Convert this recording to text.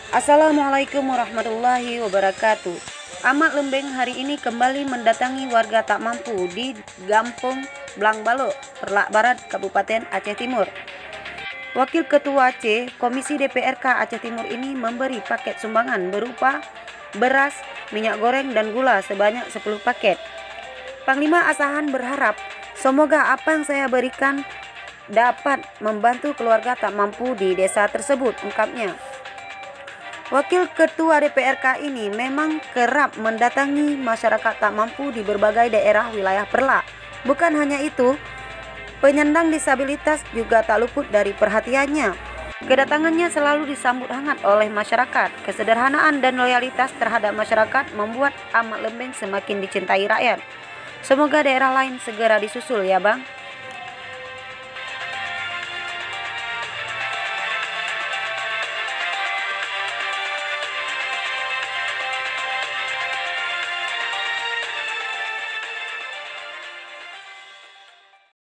Assalamualaikum warahmatullahi wabarakatuh. Ahmad Lembeng hari ini kembali mendatangi warga tak mampu di Gampung Blangbalo, Perlak Barat, Kabupaten Aceh Timur. Wakil Ketua C Komisi DPRK Aceh Timur ini memberi paket sumbangan berupa beras, minyak goreng, dan gula sebanyak 10 paket. Panglima Asahan berharap semoga apa yang saya berikan dapat membantu keluarga tak mampu di desa tersebut, ungkapnya. Wakil Ketua DPRK ini memang kerap mendatangi masyarakat tak mampu di berbagai daerah wilayah Perlak. Bukan hanya itu, penyandang disabilitas juga tak luput dari perhatiannya. Kedatangannya selalu disambut hangat oleh masyarakat. Kesederhanaan dan loyalitas terhadap masyarakat membuat Ahmad Lembeng semakin dicintai rakyat. Semoga daerah lain segera disusul ya Bang.